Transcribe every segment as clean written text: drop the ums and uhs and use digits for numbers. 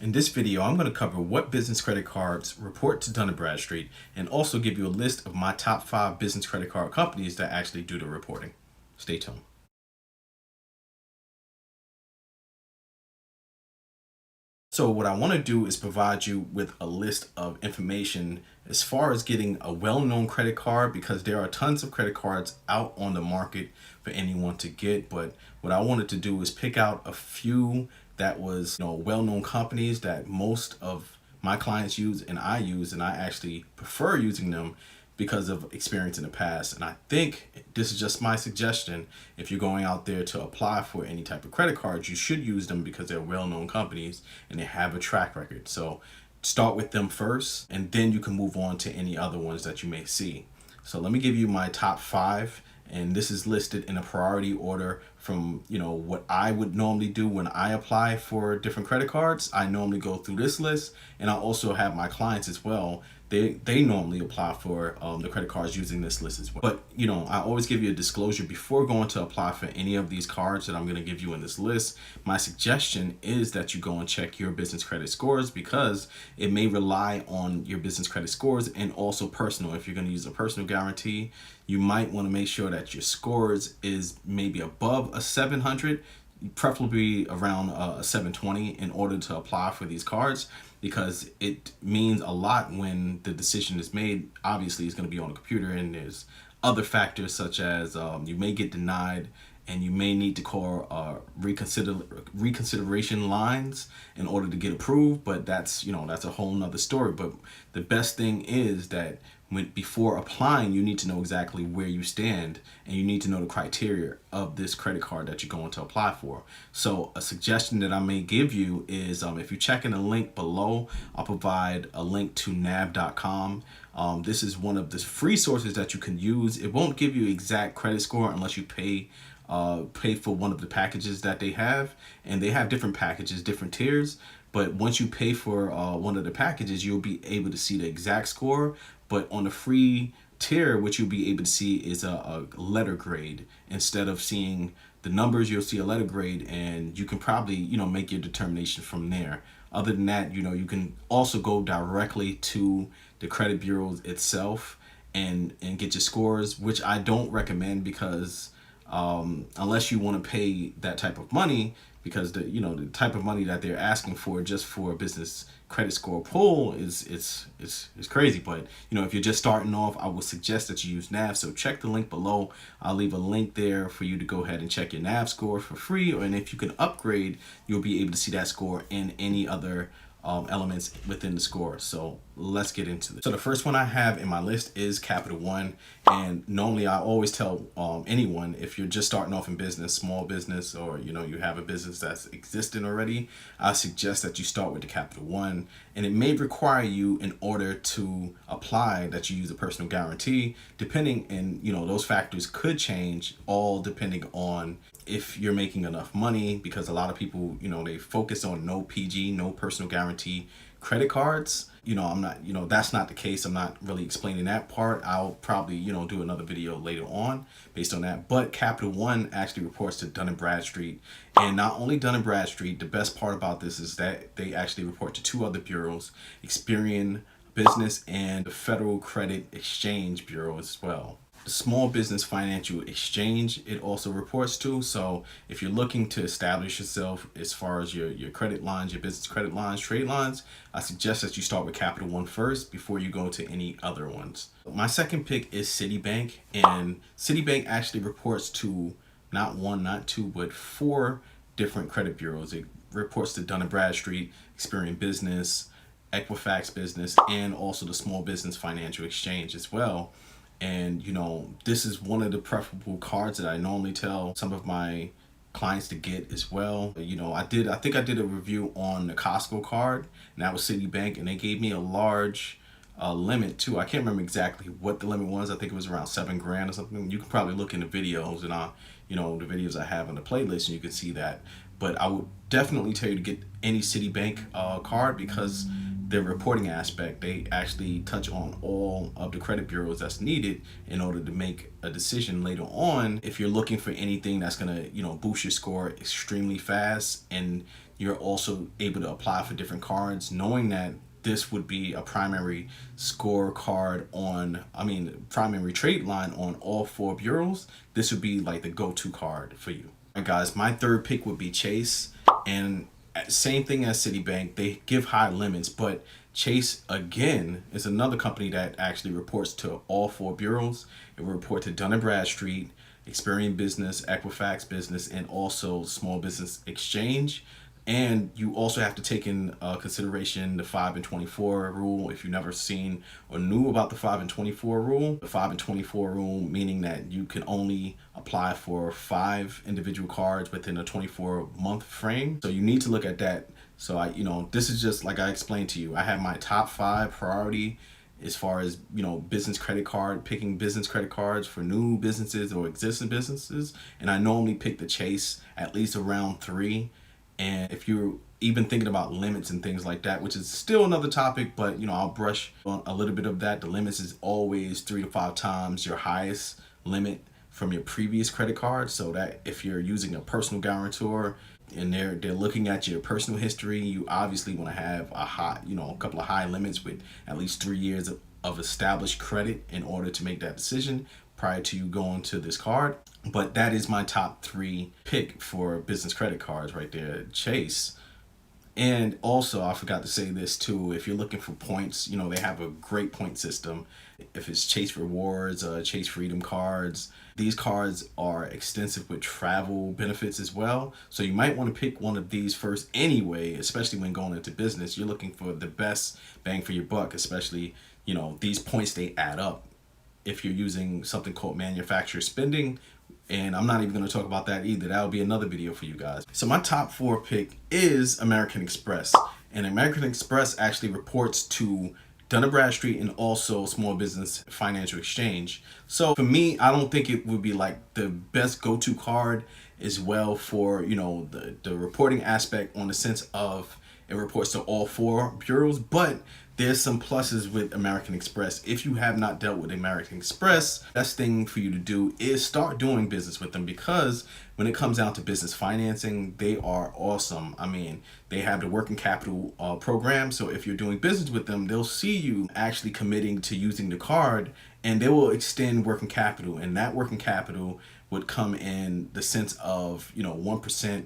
In this video, I'm going to cover what business credit cards report to Dun & Bradstreet and also give you a list of my top 5 business credit card companies that actually do the reporting. Stay tuned. So what I want to do is provide you with a list of information as far as getting a well-known credit card, because there are tons of credit cards out on the market for anyone to get. But what I wanted to do is pick out a few that was, well-known companies that most of my clients use and I actually prefer using them because of experience in the past. And I think this is just my suggestion. If you're going out there to apply for any type of credit cards, you should use them because they're well-known companies and they have a track record. So start with them first, and then you can move on to any other ones that you may see. So let me give you my top 5. And this is listed in a priority order from, what I would normally do when I apply for different credit cards. I normally go through this list, and I also have my clients as well. They normally apply for the credit cards using this list as well. But, I always give you a disclosure before going to apply for any of these cards that I'm going to give you in this list. My suggestion is that you go and check your business credit scores, because it may rely on your business credit scores and also personal. If you're going to use a personal guarantee, you might want to make sure that your scores is maybe above a 700, preferably around a 720, in order to apply for these cards, because it means a lot when the decision is made. Obviously, it's going to be on the computer, and there's other factors such as you may get denied, and you may need to call reconsideration lines in order to get approved. But that's a whole nother story. But the best thing is that before applying, you need to know exactly where you stand, and you need to know the criteria of this credit card that you're going to apply for. So a suggestion that I may give you is, if you check in the link below, I'll provide a link to nav.com. This is one of the free sources that you can use. It won't give you exact credit score unless you pay for one of the packages that they have, and they have different packages, different tiers. But once you pay for one of the packages, you'll be able to see the exact score. But on the free tier, what you'll be able to see is a letter grade. Instead of seeing the numbers, you'll see a letter grade, and you can probably, make your determination from there. Other than that, you can also go directly to the credit bureaus itself and get your scores, which I don't recommend, because unless you want to pay that type of money, because the type of money that they're asking for just for a business credit score pull is crazy. But if you're just starting off, I would suggest that you use NAV. So check the link below. I'll leave a link there for you to go ahead and check your NAV score for free. And if you can upgrade, you'll be able to see that score in any other elements within the score. So let's get into this. So the first one I have in my list is Capital One. And normally I always tell anyone, if you're just starting off in business, small business, or you have a business that's existing already, I suggest that you start with the Capital One. And it may require you, in order to apply, that you use a personal guarantee, depending, and those factors could change, all depending on if you're making enough money, because a lot of people, they focus on no PG, no personal guarantee credit cards. I'm not, that's not the case. I'm not really explaining that part. I'll probably, do another video later on based on that. But Capital One actually reports to Dun & Bradstreet. And not only Dun & Bradstreet, the best part about this is that they actually report to 2 other bureaus, Experian Business and the Federal Credit Exchange Bureau as well. The Small Business Financial Exchange, it also reports to. So if you're looking to establish yourself as far as your credit lines, your business credit lines, trade lines, I suggest that you start with Capital One first before you go to any other ones. My second pick is Citibank, and Citibank actually reports to not 1, not 2, but 4 different credit bureaus. It reports to Dun & Bradstreet, Experian Business, Equifax Business, and also the Small Business Financial Exchange as well. And this is one of the preferable cards that I normally tell some of my clients to get as well. I think I did a review on the Costco card, and that was Citibank, and they gave me a large limit too. I can't remember exactly what the limit was. I think it was around $7,000 or something. You can probably look in the videos, and the videos I have on the playlist, and you can see that. But I would definitely tell you to get any Citibank card, because their reporting aspect, they actually touch on all of the credit bureaus that's needed in order to make a decision later on if you're looking for anything that's going to, boost your score extremely fast, and you're also able to apply for different cards, knowing that this would be a primary scorecard primary trade line on all 4 bureaus. This would be like the go-to card for you. All right, guys, my third pick would be Chase. And same thing as Citibank, they give high limits, but Chase, again, is another company that actually reports to all 4 bureaus. It will report to Dun & Bradstreet, Experian Business, Equifax Business, and also Small Business Exchange. And you also have to take in consideration the 5 and 24 rule. If you've never seen or knew about the 5 and 24 rule, the 5 and 24 rule meaning that you can only apply for 5 individual cards within a 24-month frame. So you need to look at that. So this is just like I explained to you. I have my top 5 priority as far as, business credit card, picking business credit cards for new businesses or existing businesses. And I normally pick the Chase at least around 3. And if you're even thinking about limits and things like that, which is still another topic, but I'll brush on a little bit of that. The limits is always 3 to 5 times your highest limit from your previous credit card. So that if you're using a personal guarantor and they're looking at your personal history, you obviously want to have a couple of high limits with at least 3 years of established credit in order to make that decision prior to you going to this card. But that is my top 3 pick for business credit cards right there, Chase. And also, I forgot to say this too, if you're looking for points, they have a great point system. If it's Chase Rewards, Chase Freedom cards, these cards are extensive with travel benefits as well. So you might want to pick one of these first anyway, especially when going into business. You're looking for the best bang for your buck, especially, these points, they add up. If you're using something called manufacturer spending, and I'm not even going to talk about that either. That'll be another video for you guys. So my top 4 pick is American Express. And American Express actually reports to Dun & Bradstreet and also Small Business Financial Exchange. So for me, I don't think it would be like the best go-to card as well for, the reporting aspect on the sense of it reports to all 4 bureaus, but there's some pluses with American Express. If you have not dealt with American Express, best thing for you to do is start doing business with them, because when it comes down to business financing, they are awesome. They have the working capital program. So if you're doing business with them, they'll see you actually committing to using the card, and they will extend working capital. And that working capital would come in the sense of, 1%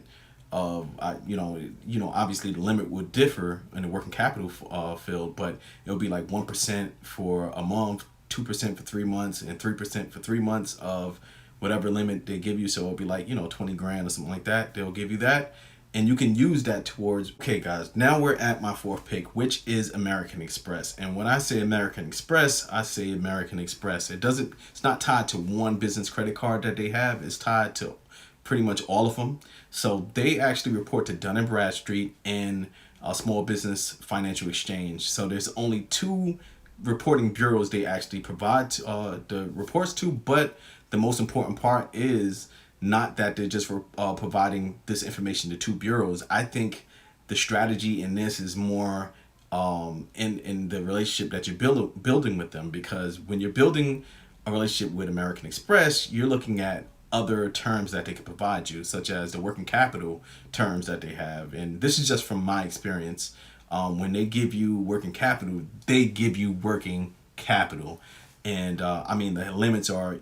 of, obviously the limit would differ in the working capital field, but it'll be like 1% for a month, 2% for 3 months, and 3% for 3 months of whatever limit they give you. So it'll be like, 20 grand or something like that. They'll give you that, and you can use that towards, okay guys, now we're at my 4th pick, which is American Express. And when I say American Express, I say American Express. It's not tied to one business credit card that they have. It's tied to pretty much all of them. So they actually report to Dun & Bradstreet and Small Business Financial Exchange. So there's only 2 reporting bureaus they actually provide the reports to, but the most important part is not that they're just providing this information to 2 bureaus. I think the strategy in this is more in the relationship that you're building with them, because when you're building a relationship with American Express, you're looking at other terms that they can provide you, such as the working capital terms that they have. And this is just from my experience. When they give you working capital, they give you working capital. And the limits are,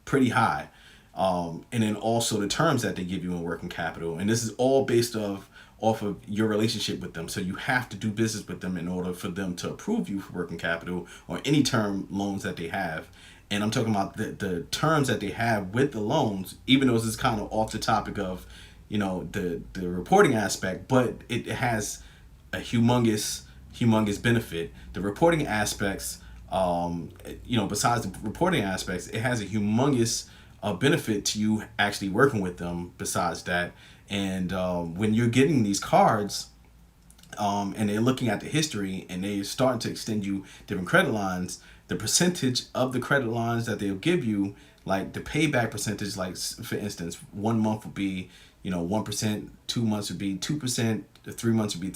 pretty high. And then also the terms that they give you in working capital. And this is all based off of your relationship with them. So you have to do business with them in order for them to approve you for working capital or any term loans that they have. And I'm talking about the terms that they have with the loans, even though this is kind of off the topic of, the reporting aspect, but it has a humongous benefit. The reporting aspects, besides the reporting aspects, it has a humongous benefit to you actually working with them besides that. And when you're getting these cards, and they're looking at the history and they're starting to extend you different credit lines, the percentage of the credit lines that they'll give you, like the payback percentage, like for instance, 1 month would be, 1%, 2 months would be 2%, 3 months would be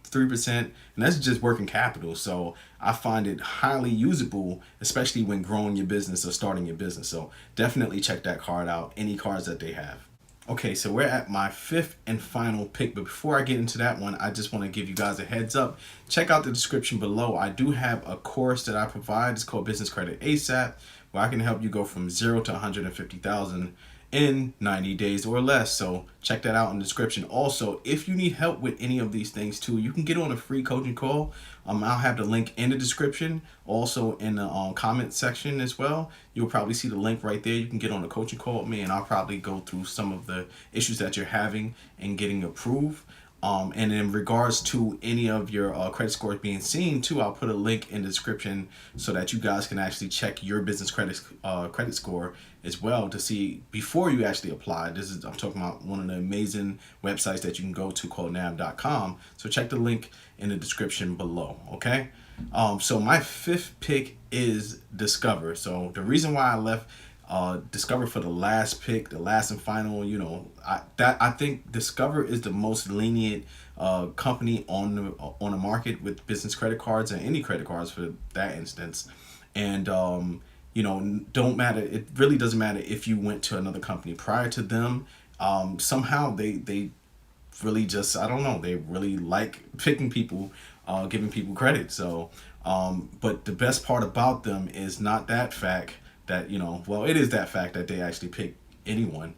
3%, and that's just working capital. So I find it highly usable, especially when growing your business or starting your business. So definitely check that card out, any cards that they have. Okay, so we're at my fifth and final pick, but before I get into that one, I just want to give you guys a heads up. Check out the description below. I do have a course that I provide. It's called Business Credit ASAP, where I can help you go from 0 to 150,000 in 90 days or less. So check that out in the description. Also, if you need help with any of these things too, you can get on a free coaching call. I'll have the link in the description, also in the comment section as well. You'll probably see the link right there. You can get on a coaching call with me, and I'll probably go through some of the issues that you're having and getting approved. And in regards to any of your credit scores being seen too, I'll put a link in the description so that you guys can actually check your business credit score as well to see before you actually apply. I'm talking about one of the amazing websites that you can go to called nav.com. So check the link in the description below. Okay. So my fifth pick is Discover. So the reason why I left Discover for the last pick, the last and final, I think Discover is the most lenient company on the market with business credit cards and any credit cards for that instance. And don't matter. It really doesn't matter if you went to another company prior to them. Somehow they really just, I don't know, they really like picking people, giving people credit. So, but the best part about them is not that fact that, it is that fact that they actually pick anyone,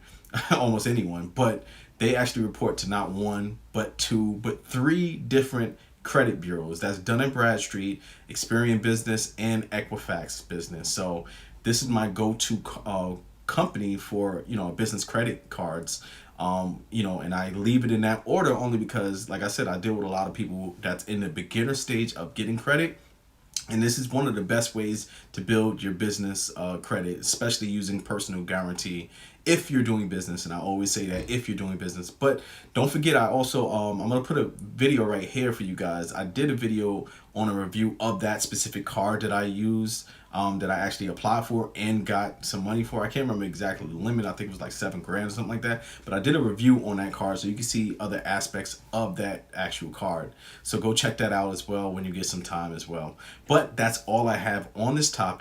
almost anyone, but they actually report to not one, but two, but three different credit bureaus. That's Dun & Bradstreet, Experian Business, and Equifax Business. So this is my go-to company for, business credit cards. And I leave it in that order only because, like I said, I deal with a lot of people that's in the beginner stage of getting credit. And this is one of the best ways to build your business credit, especially using personal guarantee if you're doing business. And I always say that if you're doing business. But don't forget, I also, I'm going to put a video right here for you guys. I did a video on a review of that specific card that I use, that I actually applied for and got some money for. I can't remember exactly the limit. I think it was like $7,000 or something like that. But I did a review on that card so you can see other aspects of that actual card. So go check that out as well when you get some time as well. But that's all I have on this topic.